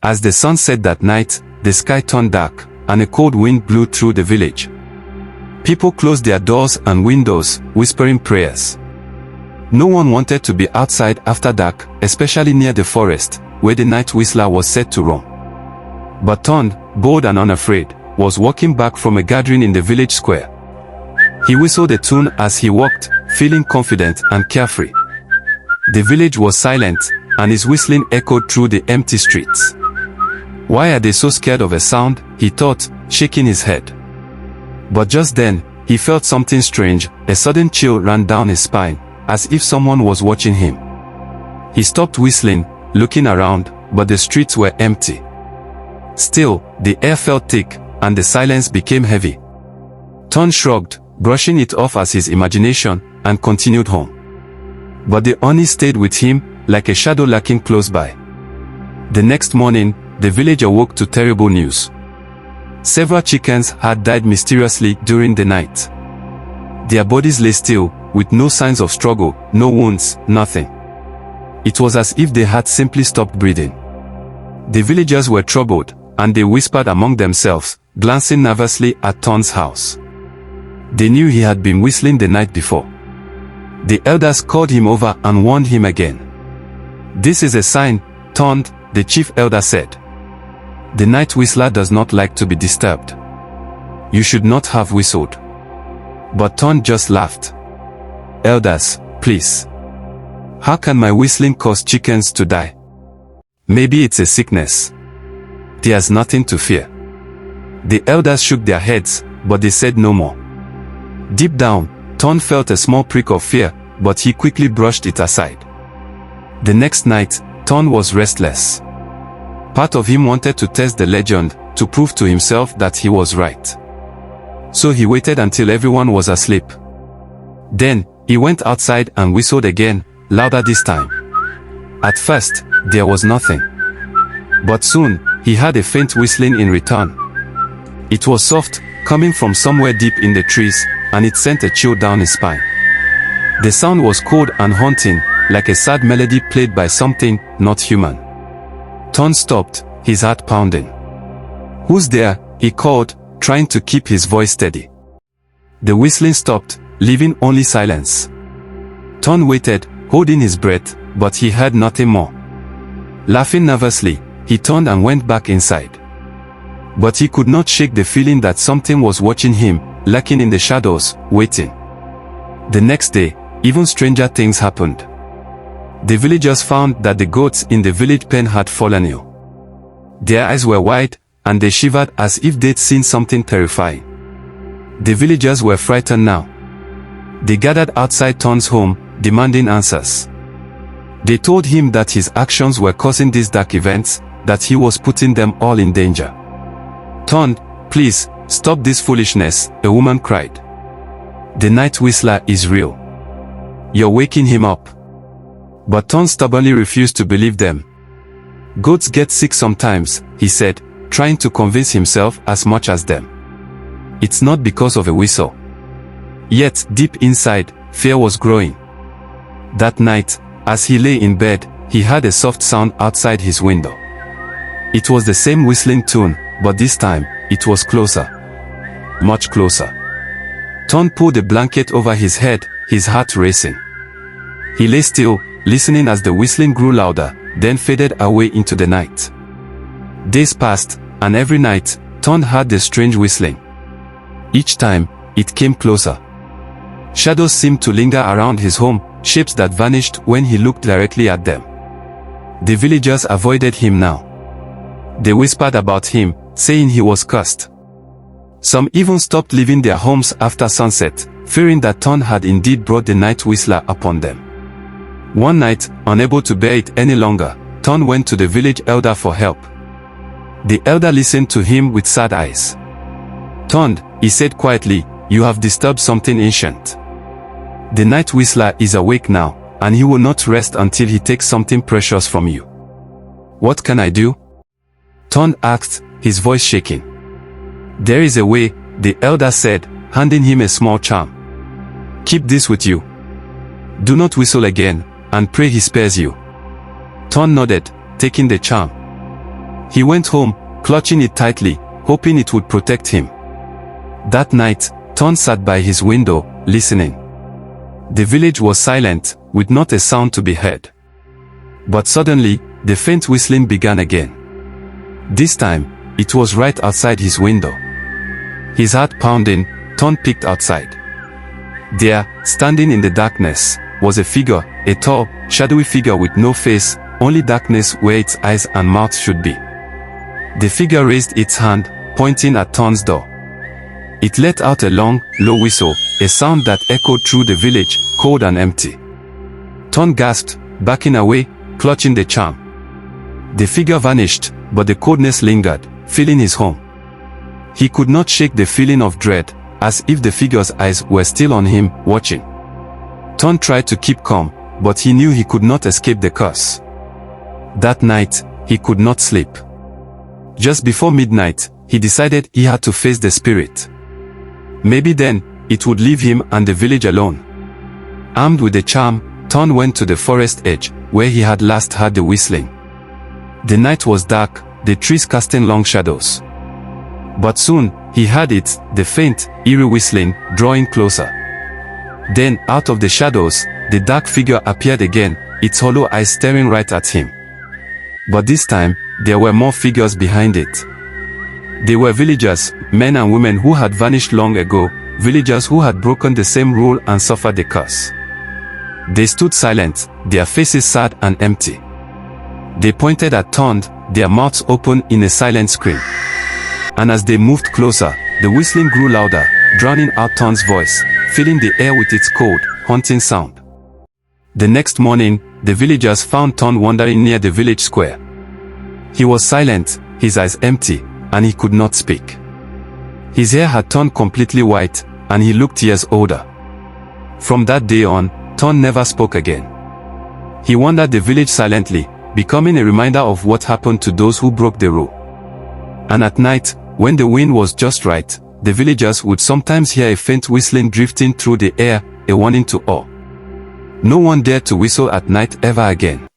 As the sun set that night, the sky turned dark, and a cold wind blew through the village. People closed their doors and windows, whispering prayers. No one wanted to be outside after dark, especially near the forest, where the night whistler was said to roam. But Tunde, bold and unafraid, was walking back from a gathering in the village square. He whistled a tune as he walked, feeling confident and carefree. The village was silent, and his whistling echoed through the empty streets. Why are they so scared of a sound? He thought, shaking his head. But just then, he felt something strange. A sudden chill ran down his spine, as if someone was watching him. He stopped whistling, looking around, but the streets were empty. Still, the air felt thick, and the silence became heavy. Tunde shrugged, brushing it off as his imagination, and continued home. But the Oni stayed with him, like a shadow lurking close by. The next morning, the village awoke to terrible news. Several chickens had died mysteriously during the night. Their bodies lay still, with no signs of struggle, no wounds, nothing. It was as if they had simply stopped breathing. The villagers were troubled, and they whispered among themselves, glancing nervously at Tunde's house. They knew he had been whistling the night before. The elders called him over and warned him again. "This is a sign, Tunde," the chief elder said. "The night whistler does not like to be disturbed. You should not have whistled." But Tunde just laughed. "Elders, please. How can my whistling cause chickens to die? Maybe it's a sickness. There's nothing to fear." The elders shook their heads, but they said no more. Deep down, Tunde felt a small prick of fear, but he quickly brushed it aside. The next night, Tunde was restless. Part of him wanted to test the legend, to prove to himself that he was right. So he waited until everyone was asleep. Then, he went outside and whistled again, louder this time. At first, there was nothing. But soon, he heard a faint whistling in return. It was soft, coming from somewhere deep in the trees, and it sent a chill down his spine. The sound was cold and haunting, like a sad melody played by something not human. Tunde stopped, his heart pounding. "Who's there?" he called, trying to keep his voice steady. The whistling stopped, leaving only silence. Tunde waited, holding his breath, but he heard nothing more. Laughing nervously, he turned and went back inside. But he could not shake the feeling that something was watching him, lurking in the shadows, waiting. The next day, even stranger things happened. The villagers found that the goats in the village pen had fallen ill. Their eyes were wide, and they shivered as if they'd seen something terrifying. The villagers were frightened now. They gathered outside Tunde's home, demanding answers. They told him that his actions were causing these dark events, that he was putting them all in danger. "Tunde, please, stop this foolishness," a woman cried. "The night whistler is real. You're waking him up." But Tunde stubbornly refused to believe them. "Goats get sick sometimes," he said, trying to convince himself as much as them. "It's not because of a whistle." Yet, deep inside, fear was growing. That night, as he lay in bed, he heard a soft sound outside his window. It was the same whistling tune, but this time, it was closer. Much closer. Tunde pulled a blanket over his head, his heart racing. He lay still, listening as the whistling grew louder, then faded away into the night. Days passed, and every night, Tunde heard the strange whistling. Each time, it came closer. Shadows seemed to linger around his home, shapes that vanished when he looked directly at them. The villagers avoided him now. They whispered about him, saying he was cursed. Some even stopped leaving their homes after sunset, fearing that Tunde had indeed brought the night whistler upon them. One night, unable to bear it any longer, Tunde went to the village elder for help. The elder listened to him with sad eyes. "Tunde," he said quietly, "you have disturbed something ancient. The night whistler is awake now, and he will not rest until he takes something precious from you. What can I do?" Tunde asked, his voice shaking. "There is a way," the elder said, handing him a small charm. "Keep this with you. Do not whistle again, and pray he spares you." Tunde nodded, taking the charm. He went home, clutching it tightly, hoping it would protect him. That night, Tunde sat by his window, listening. The village was silent, with not a sound to be heard. But suddenly, the faint whistling began again. This time, it was right outside his window. His heart pounding, Tunde peeked outside. There, standing in the darkness, was a figure, a tall, shadowy figure with no face, only darkness where its eyes and mouth should be. The figure raised its hand, pointing at Tunde's door. It let out a long, low whistle, a sound that echoed through the village, cold and empty. Tunde gasped, backing away, clutching the charm. The figure vanished, but the coldness lingered, filling his home. He could not shake the feeling of dread, as if the figure's eyes were still on him, watching. Tunde tried to keep calm, but he knew he could not escape the curse. That night, he could not sleep. Just before midnight, he decided he had to face the spirit. Maybe then, it would leave him and the village alone. Armed with the charm, Tunde went to the forest edge, where he had last heard the whistling. The night was dark, the trees casting long shadows. But soon, he heard it, the faint, eerie whistling, drawing closer. Then, out of the shadows, the dark figure appeared again, its hollow eyes staring right at him. But this time, there were more figures behind it. They were villagers, men and women who had vanished long ago, villagers who had broken the same rule and suffered the curse. They stood silent, their faces sad and empty. They pointed at Tunde, their mouths open in a silent scream. And as they moved closer, the whistling grew louder, drowning out Tunde's voice, filling the air with its cold, haunting sound. The next morning, the villagers found Tunde wandering near the village square. He was silent, his eyes empty, and he could not speak. His hair had turned completely white, and he looked years older. From that day on, Tunde never spoke again. He wandered the village silently, becoming a reminder of what happened to those who broke the rule. And at night, when the wind was just right, the villagers would sometimes hear a faint whistling drifting through the air, a warning to all. No one dared to whistle at night ever again.